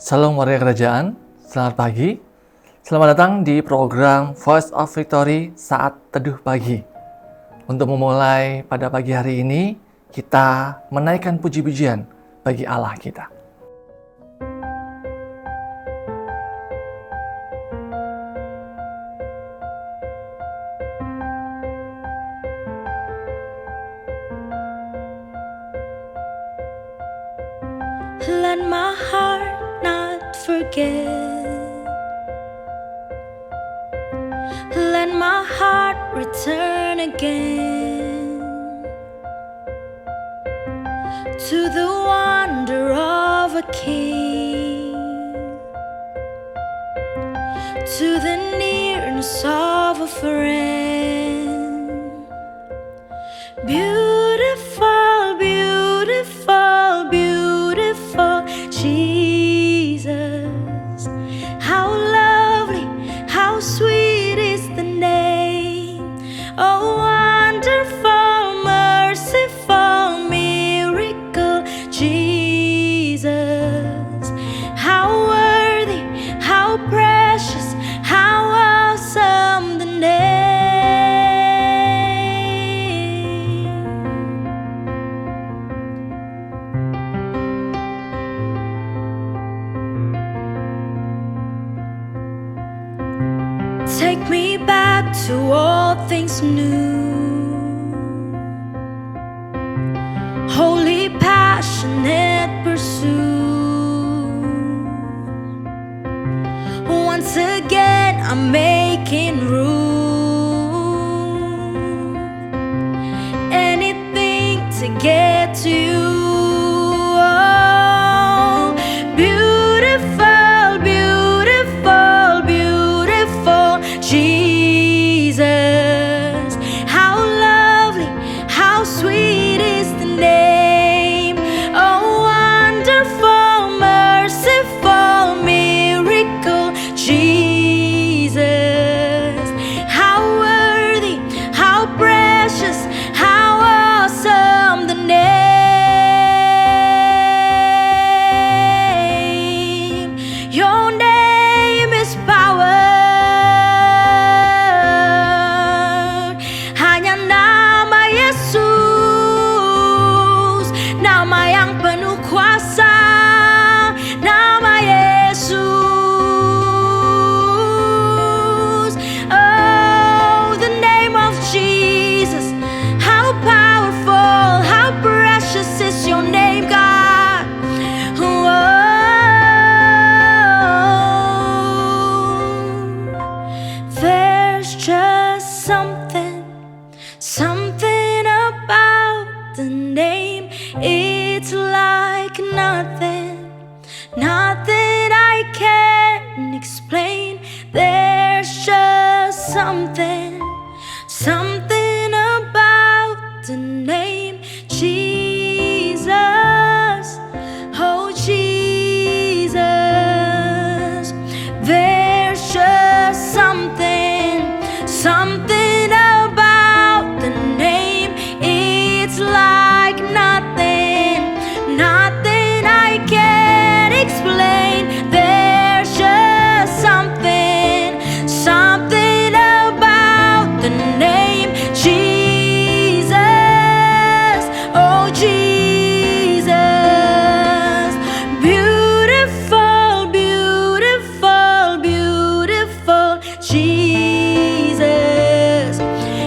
Salam warga kerajaan, selamat pagi. Selamat datang di program Voice of Victory saat teduh pagi. Untuk memulai pada pagi hari ini, kita menaikkan puji-pujian bagi Allah kita. Let my heart not forget. Let my heart return again to the wonder of a king, to the nearness of a friend. Beautiful, beautiful, beautiful Jesus. How lovely, how sweet is the name. Oh, wonderful, merciful, miracle Jesus. How worthy, how precious, how awesome the name. Take me back to all things new, holy, passionate pursuit. Once again I'm making room, anything to get to you. Oh, beautiful, beautiful, beautiful Jesus. How lovely, how sweet is the name. Oh, wonderful, merciful, miracle Jesus. How worthy, how precious, how awesome the name. Your name is power. Hanya nama Yesus, nama yang penuh kuasa, nama Yesus. Oh, the name of Jesus. How powerful, how precious is your name, God. There's just something about the name. It's like nothing I can explain. There's just something about the name Jesus. Oh, Jesus. There's just something about the name. It's like nothing I can explain. There's just something about the name Jesus. Oh, Jesus. Beautiful, beautiful, beautiful Jesus.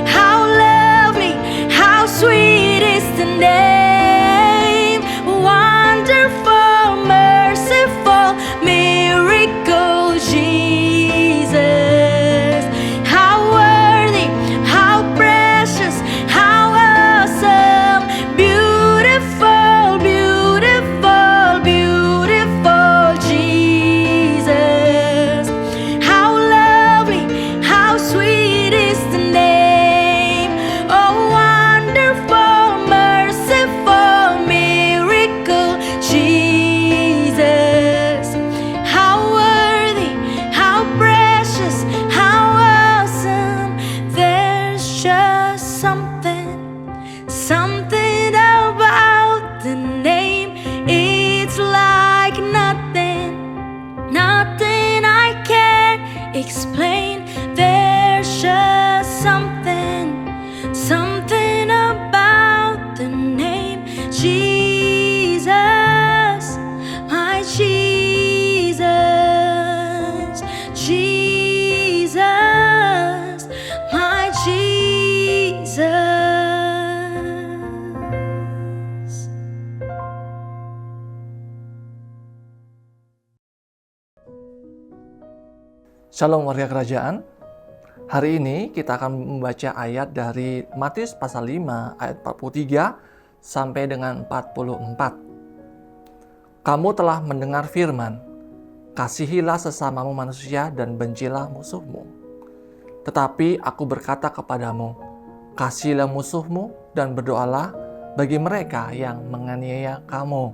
How lovely, how sweet is the name. Wonderful, merciful, miracle Jesus. How worthy, how precious, how awesome. Beautiful, beautiful, beautiful Jesus. How lovely, how sweet is the name. Oh, wonderful, merciful, Shalom warga kerajaan. Hari ini kita akan membaca ayat dari Matius pasal 5 ayat 43 sampai dengan 44. Kamu telah mendengar firman, kasihilah sesamamu manusia dan bencilah musuhmu. Tetapi aku berkata kepadamu, kasihilah musuhmu dan berdoalah bagi mereka yang menganiaya kamu.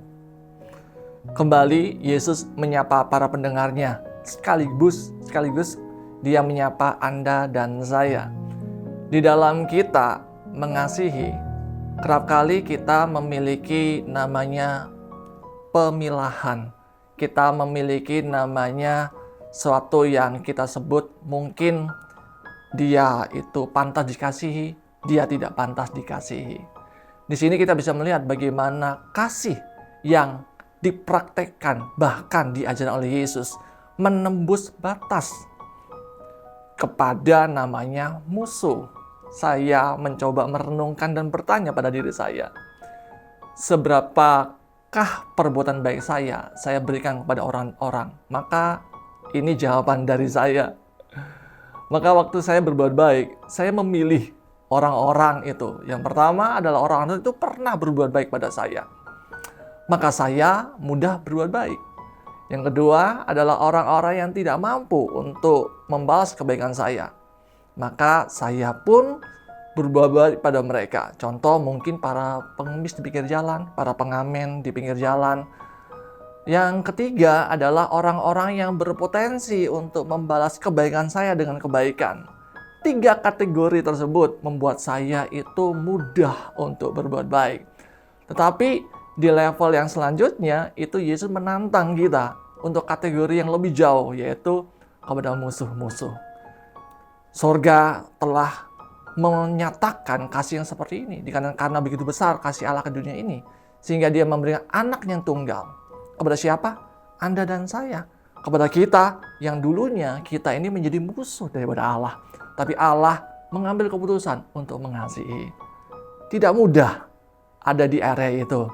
Kembali Yesus menyapa para pendengarnya, sekaligus dia menyapa Anda dan saya. Di dalam kita mengasihi, kerap kali kita memiliki namanya pemilahan. Kita memiliki namanya suatu yang kita sebut mungkin dia itu pantas dikasihi, dia tidak pantas dikasihi. Di sini kita bisa melihat bagaimana kasih yang dipraktekkan bahkan diajarkan oleh Yesus menembus batas kepada namanya musuh. Saya mencoba merenungkan dan bertanya pada diri saya, seberapakah perbuatan baik saya berikan kepada orang-orang? Maka ini jawaban dari saya. Maka waktu saya berbuat baik, saya memilih orang-orang itu. Yang pertama adalah orang-orang itu pernah berbuat baik pada saya, maka saya mudah berbuat baik. Yang kedua adalah orang-orang yang tidak mampu untuk membalas kebaikan saya, maka saya pun berbuat baik pada mereka. Contoh mungkin para pengemis di pinggir jalan, para pengamen di pinggir jalan. Yang ketiga adalah orang-orang yang berpotensi untuk membalas kebaikan saya dengan kebaikan. 3 kategori tersebut membuat saya itu mudah untuk berbuat baik. Tetapi di level yang selanjutnya itu Yesus menantang kita untuk kategori yang lebih jauh, yaitu kepada musuh-musuh. Sorga telah menyatakan kasih yang seperti ini karena begitu besar kasih Allah ke dunia ini, sehingga dia memberikan anak yang tunggal. Kepada siapa? Anda dan saya. Kepada kita yang dulunya kita ini menjadi musuh daripada Allah, tapi Allah mengambil keputusan untuk mengasihi. Tidak mudah ada di area itu.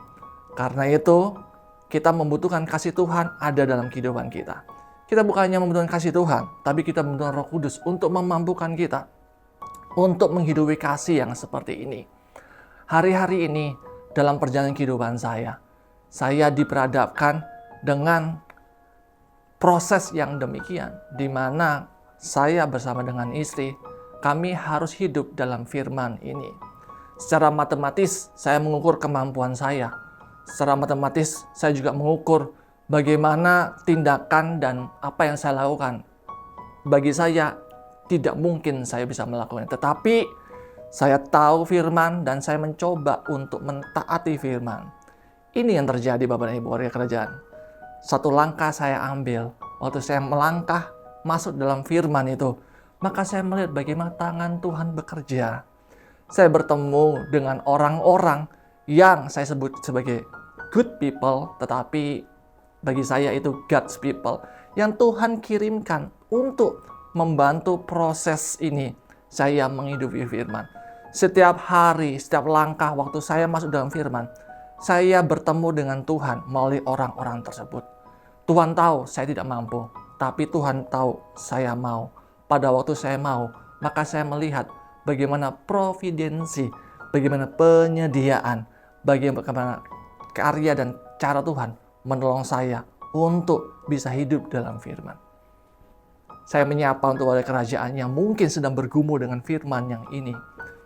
Karena itu, kita membutuhkan kasih Tuhan ada dalam kehidupan kita. Kita bukan hanya membutuhkan kasih Tuhan, tapi kita membutuhkan Roh Kudus untuk memampukan kita untuk menghidupi kasih yang seperti ini. Hari-hari ini, dalam perjalanan kehidupan saya diperhadapkan dengan proses yang demikian, di mana saya bersama dengan istri, kami harus hidup dalam firman ini. Secara matematis, saya mengukur kemampuan saya. Secara matematis, saya juga mengukur bagaimana tindakan dan apa yang saya lakukan. Bagi saya, tidak mungkin saya bisa melakukannya. Tetapi, saya tahu firman dan saya mencoba untuk mentaati firman. Ini yang terjadi Bapak dan Ibu warga kerajaan. Satu langkah saya ambil, waktu saya melangkah masuk dalam firman itu, maka saya melihat bagaimana tangan Tuhan bekerja. Saya bertemu dengan orang-orang yang saya sebut sebagai good people, tetapi bagi saya itu God's people, yang Tuhan kirimkan untuk membantu proses ini. Saya menghidupi firman. Setiap hari, setiap langkah waktu saya masuk dalam firman, saya bertemu dengan Tuhan melalui orang-orang tersebut. Tuhan tahu saya tidak mampu, tapi Tuhan tahu saya mau. Pada waktu saya mau, maka saya melihat bagaimana providensi, bagaimana penyediaan, bagaimana karya dan cara Tuhan menolong saya untuk bisa hidup dalam firman. Saya menyapa untuk warga kerajaan yang mungkin sedang bergumul dengan firman yang ini,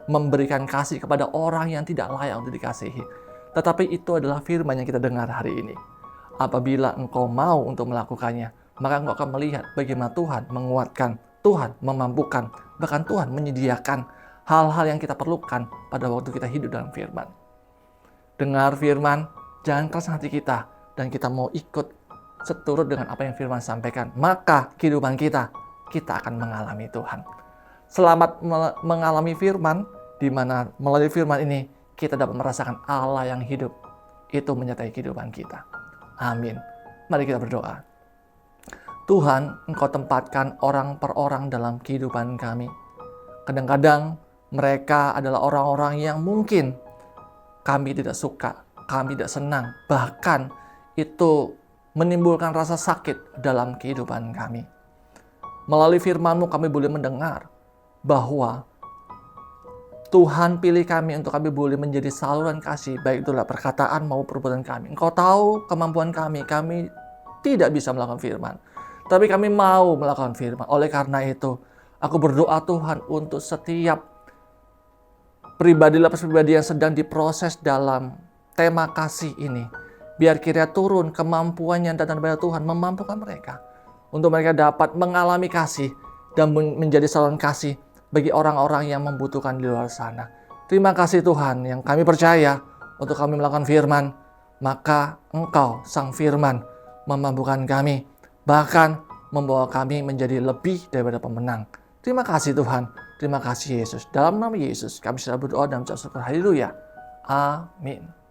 memberikan kasih kepada orang yang tidak layak untuk dikasihi. Tetapi itu adalah firman yang kita dengar hari ini. Apabila engkau mau untuk melakukannya, maka engkau akan melihat bagaimana Tuhan menguatkan, Tuhan memampukan, bahkan Tuhan menyediakan hal-hal yang kita perlukan pada waktu kita hidup dalam firman. Dengar firman, jangan keras hati kita, dan kita mau ikut seturut dengan apa yang firman sampaikan, maka kehidupan kita akan mengalami Tuhan. Selamat mengalami firman, di mana melalui firman ini kita dapat merasakan Allah yang hidup. Itu menyertai kehidupan kita. Amin. Mari kita berdoa. Tuhan, Engkau tempatkan orang per orang dalam kehidupan kami. Kadang-kadang mereka adalah orang-orang yang mungkin kami tidak suka, kami tidak senang, bahkan itu menimbulkan rasa sakit dalam kehidupan kami. Melalui firman-Mu kami boleh mendengar bahwa Tuhan pilih kami untuk kami boleh menjadi saluran kasih, baik itulah perkataan maupun perbuatan kami. Engkau tahu kemampuan kami tidak bisa melakukan firman. Tapi kami mau melakukan firman. Oleh karena itu, aku berdoa Tuhan untuk setiap pribadi-lepas pribadi yang sedang diproses dalam tema kasih ini. Biar kiranya turun kemampuan yang datang dari Tuhan memampukan mereka. Untuk mereka dapat mengalami kasih dan menjadi saluran kasih bagi orang-orang yang membutuhkan di luar sana. Terima kasih Tuhan yang kami percaya untuk kami melakukan firman. Maka Engkau, Sang Firman, memampukan kami. Bahkan membawa kami menjadi lebih daripada pemenang. Terima kasih Tuhan. Terima kasih Yesus. Dalam nama Yesus kami sudah berdoa dan mengucap syukur. Haleluya. Amin.